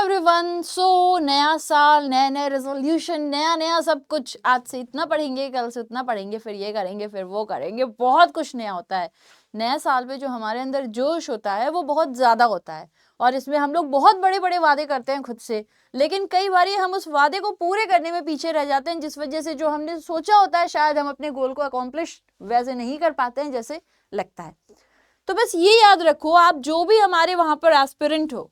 Everyone. सो नया साल, नए नए रेजोल्यूशन, नया नया सब कुछ। आज से इतना पढ़ेंगे, कल से उतना पढ़ेंगे, फिर ये करेंगे, फिर वो करेंगे। बहुत कुछ नया होता है। नया साल में जो हमारे अंदर जोश होता है वो बहुत ज़्यादा होता है और इसमें हम लोग बहुत बड़े बड़े वादे करते हैं खुद से। लेकिन कई बार हम उस वादे को पूरे करने में पीछे रह जाते हैं, जिस वजह से जो हमने सोचा होता है शायद हम अपने गोल को अकॉम्प्लिश वैसे नहीं कर पाते हैं जैसे लगता है। तो बस ये याद रखो, आप जो भी हमारे वहां पर एस्पिरेंट हो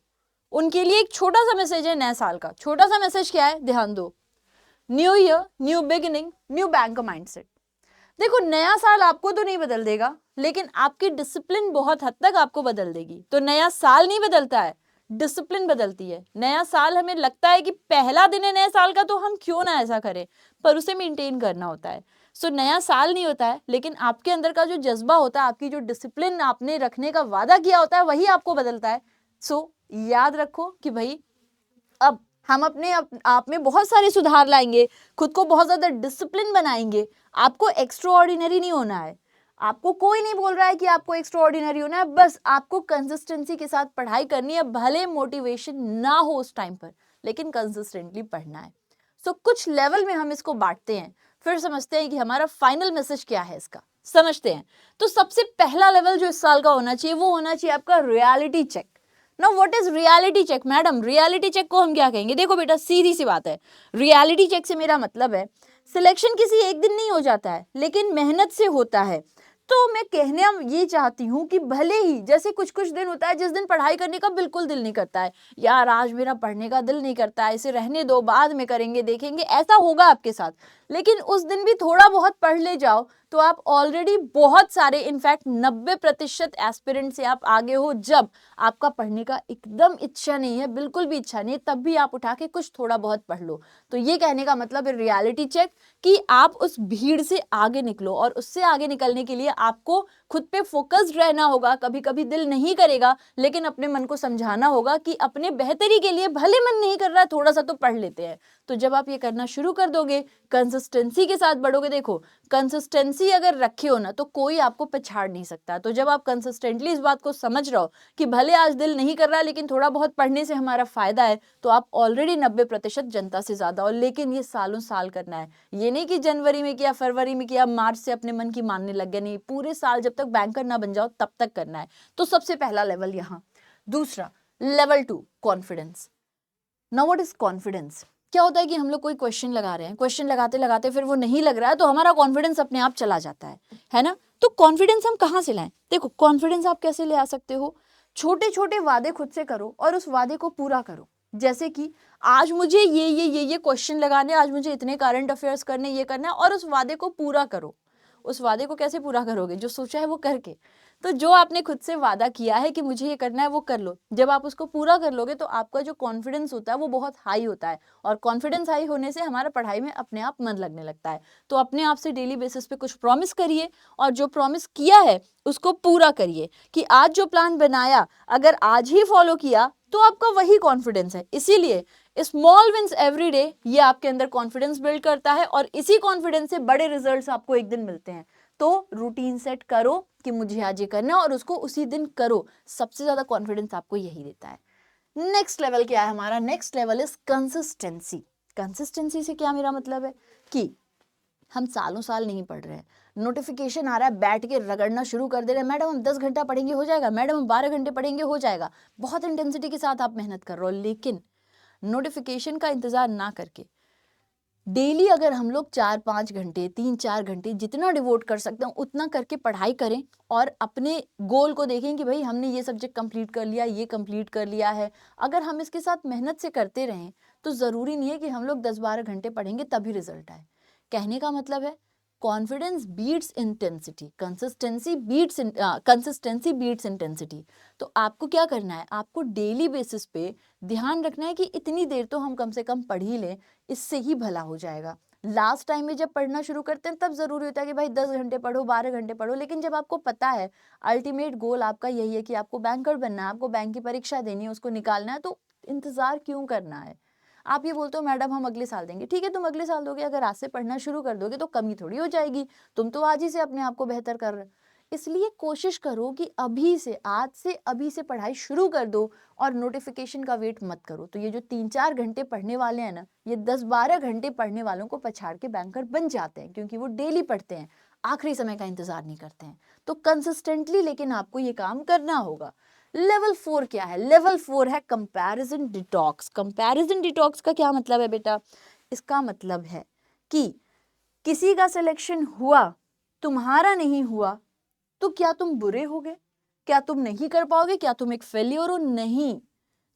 उनके लिए एक छोटा सा मैसेज है नए साल का। छोटा सा मैसेज क्या है, ध्यान दो। New year, new beginning, new bank mindset. देखो, नया साल आपको तो नहीं बदल देगा, लेकिन आपकी डिसिप्लिन बहुत हद तक आपको बदल देगी। तो नया साल नहीं बदलता है, डिसिप्लिन बदलती है। नया साल हमें लगता है कि पहला दिन है नए साल का, तो हम क्यों ना ऐसा करें, पर उसे मेंटेन करना होता है। सो नया साल नहीं होता है, लेकिन आपके अंदर का जो जज्बा होता है, आपकी जो डिसिप्लिन आपने रखने का वादा किया होता है, वही आपको बदलता है। सो याद रखो कि भाई अब हम अपने आप में बहुत सारे सुधार लाएंगे, खुद को बहुत ज्यादा डिसिप्लिन बनाएंगे। आपको एक्स्ट्रा ऑर्डिनरी नहीं होना है। आपको कोई नहीं बोल रहा है कि आपको एक्स्ट्रा ऑर्डिनरी होना है, बस आपको कंसिस्टेंसी के साथ पढ़ाई करनी है। भले मोटिवेशन ना हो उस टाइम पर, लेकिन कंसिस्टेंटली पढ़ना है। सो कुछ लेवल में हम इसको बांटते हैं, फिर समझते हैं कि हमारा फाइनल मैसेज क्या है इसका, समझते हैं। तो सबसे पहला लेवल जो इस साल का होना चाहिए वो होना चाहिए आपका reality check. Now what is reality check madam? Reality check को हम क्या कहेंगे? देखो बेटा, सीधी सी बात है। रियलिटी चेक से मेरा मतलब है, सिलेक्शन किसी एक दिन नहीं हो जाता है, लेकिन मेहनत से होता है। तो मैं कहने ये चाहती हूँ कि भले ही जैसे कुछ कुछ दिन होता है जिस दिन पढ़ाई करने का बिल्कुल दिल नहीं करता है, यार आज मेरा पढ़ने का दिल नहीं करता है, इसे रहने दो, बाद में करेंगे, देखेंगे, ऐसा होगा आपके साथ। लेकिन उस दिन भी थोड़ा बहुत पढ़ ले जाओ तो आप ऑलरेडी बहुत सारे, इनफैक्ट 90% एस्पिरेंट से आप आगे हो। जब आपका पढ़ने का एकदम इच्छा नहीं है, बिल्कुल भी इच्छा नहीं है, तब भी आप उठा के कुछ थोड़ा बहुत पढ़ लो। तो ये कहने का मतलब है रियलिटी चेक, कि आप उस भीड़ से आगे निकलो। और उससे आगे निकलने के लिए आपको खुद पे फोकस्ड रहना होगा। कभी कभी दिल नहीं करेगा, लेकिन अपने मन को समझाना होगा कि अपने बेहतरी के लिए भले मन नहीं कर रहा है, थोड़ा सा तो पढ़ लेते हैं। तो जब आप ये करना शुरू कर दोगे, कंसिस्टेंसी के साथ बढ़ोगे। देखो, कंसिस्टेंसी अगर रखे हो ना, तो कोई आपको पछाड़ नहीं सकता। तो जब आप कंसिस्टेंटली इस बात को समझ रहे हो कि भले आज दिल नहीं कर रहा है, लेकिन थोड़ा बहुत पढ़ने से हमारा फायदा है, तो आप ऑलरेडी 90% जनता से ज्यादा हो। लेकिन ये सालों साल करना है। ये नहीं कि जनवरी में किया, फरवरी में किया, मार्च से अपने मन की मानने लग गया। नहीं, पूरे साल जब तक बैंकर ना बन जाओ तब तक करना है। तो सबसे पहला लेवल यहाँ। दूसरा, level 2, confidence. Now what is confidence? क्या होता है कि हम लोग कोई क्वेश्चन लगा रहे हैं, क्वेश्चन लगाते लगाते फिर वो नहीं लग रहा है, तो हमारा कॉन्फिडेंस अपने आप चला जाता है ना? तो कॉन्फिडेंस हम कहाँ से लाएं? देखो, कॉन्फिडेंस आप कैसे ले आ सकते हो? छोटे छोटे वादे खुद से करो और उस वादे को पूरा करो। जैसे कि आज मुझे ये क्वेश्चन लगाने, आज मुझे इतने करंट अफेयर्स करने, ये करना है, और उस वादे को पूरा करो। उस वादे को कैसे पूरा करोगे? जो सोचा है वो करके। तो जो आपने खुद से वादा किया है कि मुझे ये करना है, वो कर लो। जब आप उसको पूरा कर लोगे तो आपका जो कॉन्फिडेंस होता है वो बहुत हाई होता है, और कॉन्फिडेंस हाई होने से हमारा पढ़ाई में अपने आप मन लगने लगता है। तो अपने आप से डेली बेसिस पे कुछ प्रॉमिस करिए, और जो प्रॉमिस किया है उसको पूरा करिए। कि आज जो प्लान बनाया, अगर आज ही फॉलो किया, तो आपका वही कॉन्फिडेंस है। इसीलिए स्मॉल विंस एवरी डे, ये आपके अंदर कॉन्फिडेंस बिल्ड करता है, और इसी कॉन्फिडेंस से बड़े रिजल्ट्स आपको एक दिन मिलते हैं। तो रूटीन सेट करो कि मुझे आज ये करना है, और उसको उसी दिन करो। सबसे ज्यादा कॉन्फिडेंस आपको यही देता है। नेक्स्ट लेवल क्या है हमारा? Next level is consistency. Consistency से क्या मेरा मतलब है कि हम सालों साल नहीं पढ़ रहे हैं, नोटिफिकेशन आ रहा है, बैठ के रगड़ना शुरू कर दे रहे हैं, मैडम हम 10 घंटा पढ़ेंगे हो जाएगा, मैडम हम 12 घंटे पढ़ेंगे हो जाएगा। बहुत इंटेंसिटी के साथ आप मेहनत कर रहे हो, लेकिन नोटिफिकेशन का इंतजार ना करके डेली अगर हम लोग 4-5 घंटे, 3-4 घंटे, जितना डिवोट कर सकते हैं उतना करके पढ़ाई करें, और अपने गोल को देखें कि भाई हमने ये सब्जेक्ट कंप्लीट कर लिया, ये कंप्लीट कर लिया है। अगर हम इसके साथ मेहनत से करते रहें, तो ज़रूरी नहीं है कि हम लोग 10-12 घंटे पढ़ेंगे तभी रिजल्ट आए। कहने का मतलब है, confidence beats intensity, consistency beats intensity. तो आपको क्या करना है? आपको डेली बेसिस पे ध्यान रखना है कि इतनी देर तो हम कम से कम पढ़ ही लें, इससे ही भला हो जाएगा। लास्ट टाइम में जब पढ़ना शुरू करते हैं तब जरूरी होता है कि भाई 10 घंटे पढ़ो, 12 घंटे पढ़ो, लेकिन जब आपको पता है अल्टीमेट गोल आपका यही है कि आपको बैंकर बनना है, आपको बैंक की परीक्षा देनी है, उसको निकालना है, तो इंतजार क्यों करना है? आप ये बोलते हो मैडम हम अगले साल देंगे, ठीक है तुम अगले साल दोगे, अगर आज से पढ़ना शुरू कर दोगे तो कमी थोड़ी हो जाएगी। तुम तो आज ही से अपने आप को बेहतर कर रहे हो। इसलिए कोशिश करो कि अभी से, आज से, अभी से पढ़ाई शुरू कर दो और नोटिफिकेशन का वेट मत करो। तो ये जो 3-4 घंटे पढ़ने वाले हैं ना, ये 10-12 घंटे पढ़ने वालों को पछाड़ के बैंकर बन जाते हैं, क्योंकि वो डेली पढ़ते हैं, आखिरी समय का इंतजार नहीं करते हैं। तो कंसिस्टेंटली लेकिन आपको ये काम करना होगा। लेवल 4 क्या है? लेवल 4 है कंपैरिजन डिटॉक्स। कंपैरिजन डिटॉक्स का क्या मतलब है बेटा? इसका मतलब है कि किसी का सिलेक्शन हुआ, तुम्हारा नहीं हुआ, तो क्या तुम बुरे हो गए? क्या तुम नहीं कर पाओगे? क्या तुम एक फेलियर हो? नहीं,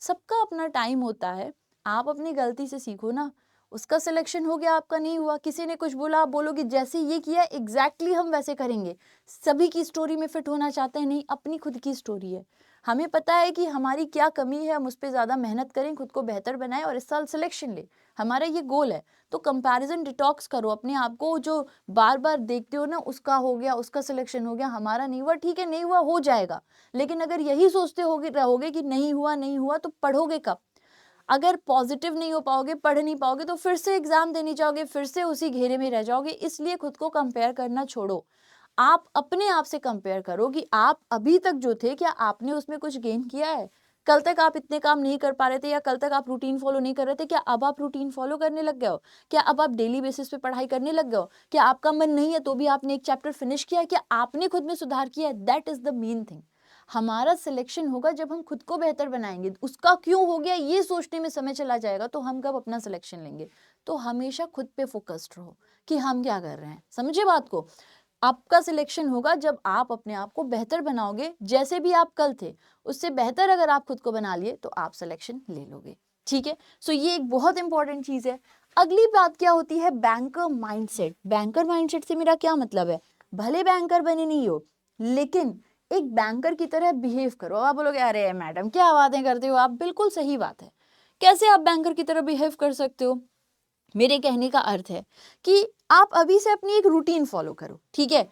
सबका अपना टाइम होता है। आप अपनी गलती से सीखो ना। उसका सिलेक्शन हो गया, आपका नहीं हुआ, किसी ने कुछ बोला, आप बोलोगे जैसे ये किया एग्जैक्टली हम वैसे करेंगे। सभी की स्टोरी में फिट होना चाहते हैं? नहीं, अपनी खुद की स्टोरी है। हमें पता है कि हमारी क्या कमी है, हम उस पर ज़्यादा मेहनत करें, खुद को बेहतर बनाएं और इस साल सिलेक्शन ले। हमारा ये गोल है। तो कंपैरिजन डिटॉक्स करो अपने आप को। जो बार बार देखते हो ना, उसका हो गया, उसका सिलेक्शन हो गया, हमारा नहीं हुआ, ठीक है नहीं हुआ, हो जाएगा। लेकिन अगर यही सोचते रहोगे कि नहीं हुआ नहीं हुआ, तो पढ़ोगे कब? अगर पॉजिटिव नहीं हो पाओगे, पढ़ नहीं पाओगे, तो फिर से एग्जाम देने जाओगे, फिर से उसी घेरे में रह जाओगे। इसलिए खुद को कंपेयर करना छोड़ो। आप अपने आप से कंपेयर करो कि आप अभी तक जो थे, क्या आपने उसमें कुछ गेन किया है? कल तक आप इतने काम नहीं कर पा रहे थे, या कल तक आप रूटीन फॉलो नहीं कर रहे थे, क्या अब आप रूटीन फॉलो करने लग गए हो? क्या अब आप डेली बेसिस पे पढ़ाई करने लग गए हो? क्या आपका मन नहीं है तो भी आपने एक चैप्टर फिनिश किया है? क्या आपने खुद में सुधार किया है? That is the main thing. हमारा सिलेक्शन होगा जब हम खुद को बेहतर बनाएंगे। उसका क्यों हो गया ये सोचने में समय चला जाएगा, तो हम कब अपना सिलेक्शन लेंगे? तो हमेशा खुद पे फोकस्ड रहो कि हम क्या कर रहे हैं। समझे बात को? आपका सिलेक्शन होगा जब आप अपने आप को बेहतर बनाओगे। जैसे भी आप कल थे, उससे बेहतर अगर आप खुद को बना लिए, तो आप सिलेक्शन ले लोगे। ठीक है? सो ये एक बहुत इंपॉर्टेंट चीज है। अगली बात क्या होती है? Banker mindset. बैंकर माइंडसेट से मेरा क्या मतलब है? भले बैंकर बने नहीं हो, लेकिन एक बैंकर की तरह बिहेव करो। आप बोलोगे अरे मैडम क्या बातें करते हो आप? बिल्कुल सही बात है। कैसे आप बैंकर की तरह बिहेव कर सकते हो? मेरे कहने का अर्थ है कि आप अभी से अपनी एक रूटीन फॉलो करो। ठीक है?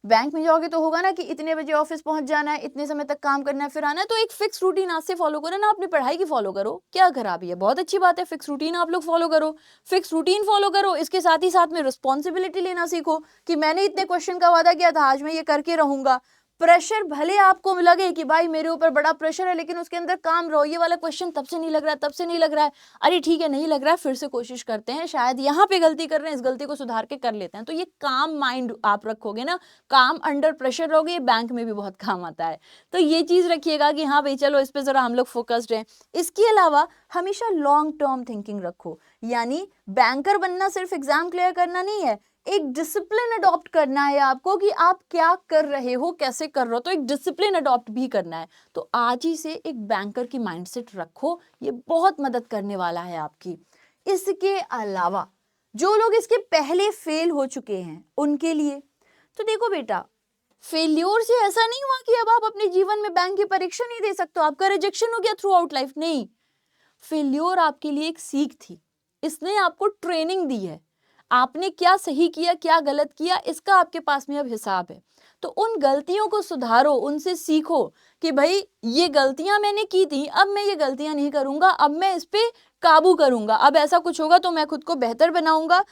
बैंक में जाओगे तो होगा ना कि इतने बजे ऑफिस पहुंच जाना है, इतने समय तक काम करना है, फिर आना है। तो एक फिक्स रूटीन आज से फॉलो करो ना। अपनी पढ़ाई की फॉलो करो, क्या खराबी है? बहुत अच्छी बात है। फिक्स रूटीन आप लोग फॉलो करो, फिक्स रूटीन फॉलो करो। इसके साथ ही साथ में रिस्पॉन्सिबिलिटी लेना सीखो कि मैंने इतने क्वेश्चन का वादा किया था, आज मैं ये करके रहूंगा। प्रेशर भले आपको लगे कि भाई मेरे ऊपर बड़ा प्रेशर है, लेकिन उसके अंदर काम रहो। ये वाला क्वेश्चन तब से नहीं लग रहा है, तब से नहीं लग रहा है, अरे ठीक है नहीं लग रहा है, फिर से कोशिश करते हैं, शायद यहाँ पे गलती कर रहे हैं, इस गलती को सुधार के कर लेते हैं। तो ये काम माइंड आप रखोगे ना, काम अंडर प्रेशर रहोगे, ये बैंक में भी बहुत काम आता है। तो ये चीज रखिएगा कि हाँ भाई चलो इस पे जरा हम लोग फोकस्ड हैं। इसके अलावा हमेशा लॉन्ग टर्म थिंकिंग रखो। यानी बैंकर बनना सिर्फ एग्जाम क्लियर करना नहीं है, एक डिसिप्लिन अडॉप्ट करना है आपको कि आप क्या कर रहे हो, कैसे कर रहे हो। तो एक डिसिप्लिन अडॉप्ट भी करना है। तो आज ही से एक बैंकर की माइंडसेट रखो, ये बहुत मदद करने वाला है आपकी। इसके अलावा जो लोग इसके पहले फेल हो चुके हैं उनके लिए, तो देखो बेटा, फेल्योर से ऐसा नहीं हुआ कि अब आप अपने जीवन में बैंक की परीक्षा नहीं दे सकते हो, आपका रिजेक्शन हो गया थ्रू आउट लाइफ। नहीं, फेल्योर आपके लिए एक सीख थी। इसने आपको ट्रेनिंग दी है। आपने क्या सही किया, क्या गलत किया, इसका आपके पास में अब हिसाब है। तो उन गलतियों को सुधारो, उनसे सीखो कि भाई ये गलतियां मैंने की थी, अब मैं ये गलतियां नहीं करूंगा, अब मैं इस पे काबू करूंगा, अब ऐसा कुछ होगा तो मैं खुद को बेहतर बनाऊंगा।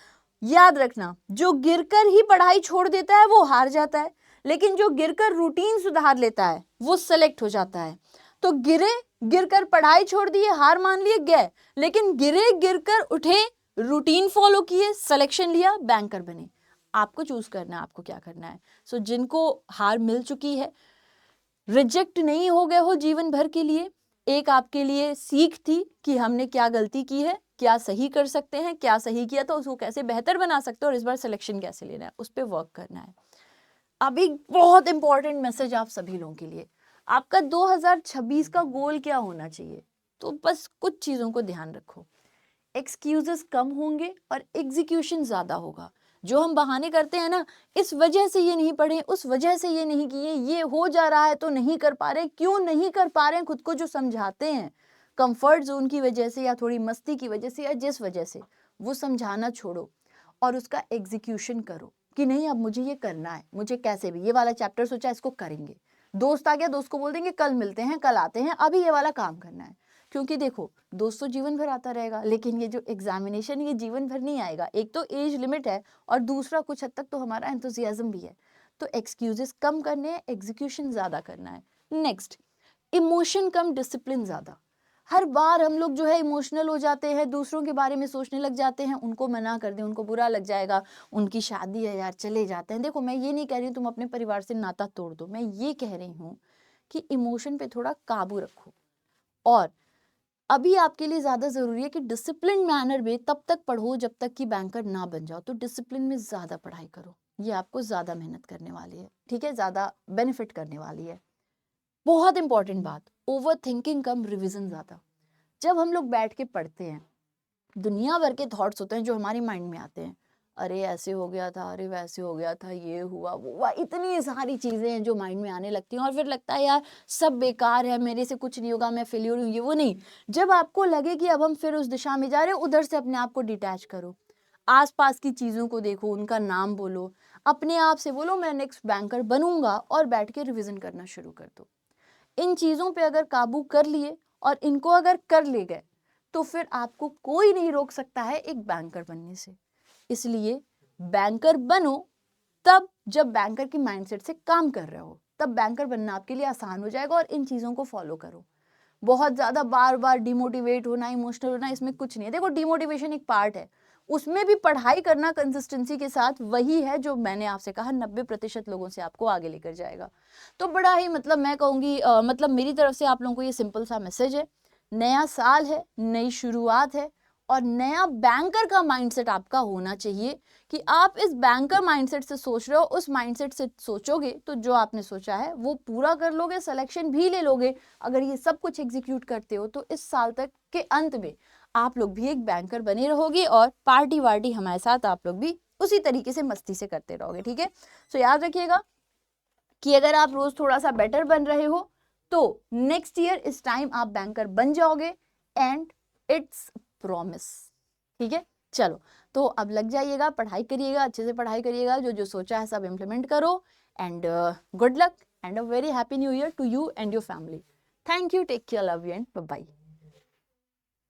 याद रखना, जो गिरकर ही पढ़ाई छोड़ देता है वो हार जाता है, लेकिन जो गिरकर रूटीन सुधार लेता है वो सेलेक्ट हो जाता है। तो गिरकर पढ़ाई छोड़ दिए, हार मान लिए, गए, लेकिन गिरकर उठे, रूटीन फॉलो किए, सिलेक्शन लिया, बैंकर बने। आपको चूज करना है आपको क्या करना है। सो जिनको हार मिल चुकी है, रिजेक्ट नहीं हो गए हो जीवन भर के लिए, एक आपके लिए सीख थी कि हमने क्या गलती की है, क्या सही कर सकते हैं, क्या सही किया तो उसको कैसे बेहतर बना सकते हैं, और इस बार सिलेक्शन कैसे लेना है उस पर वर्क करना है। अब एक बहुत इंपॉर्टेंट मैसेज आप सभी लोगों के लिए, आपका 2026 का गोल क्या होना चाहिए? तो बस कुछ चीजों को ध्यान रखो। एक्सक्यूजेस कम होंगे और एग्जीक्यूशन ज्यादा होगा। जो हम बहाने करते हैं ना, इस वजह से ये नहीं पढ़े, उस वजह से ये नहीं किए, ये हो जा रहा है तो नहीं कर पा रहे, क्यों नहीं कर पा रहे हैं, खुद को जो समझाते हैं कंफर्ट जोन की वजह से या थोड़ी मस्ती की वजह से या जिस वजह से, वो समझाना छोड़ो और उसका एग्जीक्यूशन करो कि नहीं अब मुझे ये करना है, मुझे कैसे भी ये वाला चैप्टर सोचा इसको करेंगे। दोस्त आ गया, दोस्त को बोल देंगे कल मिलते हैं, कल आते हैं, अभी ये वाला काम करना है। क्योंकि देखो, दोस्त तो जीवन भर आता रहेगा, लेकिन ये जो एग्जामिनेशन ये जीवन भर नहीं आएगा। एक तो एज लिमिट है और दूसरा कुछ हद तक तो हमारा एंथुजियाज्म भी है। तो एक्सक्यूजेस कम करने हैं, एग्जीक्यूशन ज़्यादा करना है। नेक्स्ट, इमोशन कम डिसिप्लिन ज़्यादा। हर बार हम लोग जो है इमोशनल हो जाते हैं, दूसरों के बारे में सोचने लग जाते हैं, उनको मना कर दें, उनको बुरा लग जाएगा, उनकी शादी है यार, चले जाते हैं। देखो, मैं ये नहीं कह रही हूँ तुम अपने परिवार से नाता तोड़ दो, मैं ये कह रही हूँ कि इमोशन पे थोड़ा काबू रखो। और अभी आपके लिए ज़्यादा ज़रूरी है कि डिसिप्लिन मैनर में तब तक पढ़ो जब तक कि बैंकर ना बन जाओ। तो डिसिप्लिन में ज़्यादा पढ़ाई करो, ये आपको ज़्यादा मेहनत करने वाली है, ठीक है, ज़्यादा बेनिफिट करने वाली है। बहुत इंपॉर्टेंट बात, ओवर थिंकिंग कम रिविजन ज़्यादा। जब हम लोग बैठ के पढ़ते हैं, दुनिया भर के थॉट्स होते हैं जो हमारे माइंड में आते हैं। अरे ऐसे हो गया था, अरे वैसे हो गया था, ये हुआ वो हुआ, इतनी सारी चीज़ें हैं जो माइंड में आने लगती हैं और फिर लगता है यार सब बेकार है, मेरे से कुछ नहीं होगा, मैं फेल्योर हूँ, ये वो नहीं। जब आपको लगे कि अब हम फिर उस दिशा में जा रहे हैं, उधर से अपने आप को डिटैच करो, आसपास की चीज़ों को देखो, उनका नाम बोलो, अपने आप से बोलो मैं नेक्स्ट बैंकर बनूंगा, और बैठ के रिविजन करना शुरू कर दो। इन चीज़ों पे अगर काबू कर लिए और इनको अगर कर ले गए, तो फिर आपको कोई नहीं रोक सकता है एक बैंकर बनने से। इसलिए बैंकर बनो तब जब बैंकर की माइंडसेट से काम कर रहे हो, तब बैंकर बनना आपके लिए आसान हो जाएगा। और इन चीज़ों को फॉलो करो। बहुत ज़्यादा बार बार डिमोटिवेट होना, इमोशनल होना, इसमें कुछ नहीं है। देखो, डिमोटिवेशन एक पार्ट है, उसमें भी पढ़ाई करना कंसिस्टेंसी के साथ वही है जो मैंने आपसे कहा 90% लोगों से आपको आगे लेकर जाएगा। तो बड़ा ही मतलब मैं कहूँगी मतलब मेरी तरफ से आप लोगों को ये सिंपल सा मैसेज है, नया साल है, नई शुरुआत है, और नया बैंकर का माइंडसेट आपका होना चाहिए कि आप इस बैंकर माइंडसेट से सोच रहे हो, उस माइंडसेट से सोचोगे तो जो आपने सोचा है वो पूरा कर लोगे, सिलेक्शन भी ले लोगे। अगर ये सब कुछ एग्जीक्यूट करते हो तो इस साल तक के अंत में आप लोग भी एक बैंकर बने रहोगे और पार्टी वार्टी हमारे साथ आप लोग भी उसी तरीके से मस्ती से करते रहोगे, ठीक है। सो याद रखिएगा कि अगर आप रोज थोड़ा सा बेटर बन रहे हो तो नेक्स्ट ईयर इस टाइम आप बैंकर बन जाओगे, एंड इट्स प्रॉमिस, ठीक है। चलो, तो अब लग जाइएगा, पढ़ाई करिएगा, अच्छे से पढ़ाई करिएगा, जो जो सोचा है सब इम्प्लीमेंट करो, and good luck and a very happy new year to you and your family. Thank you, take care, love you and bye bye.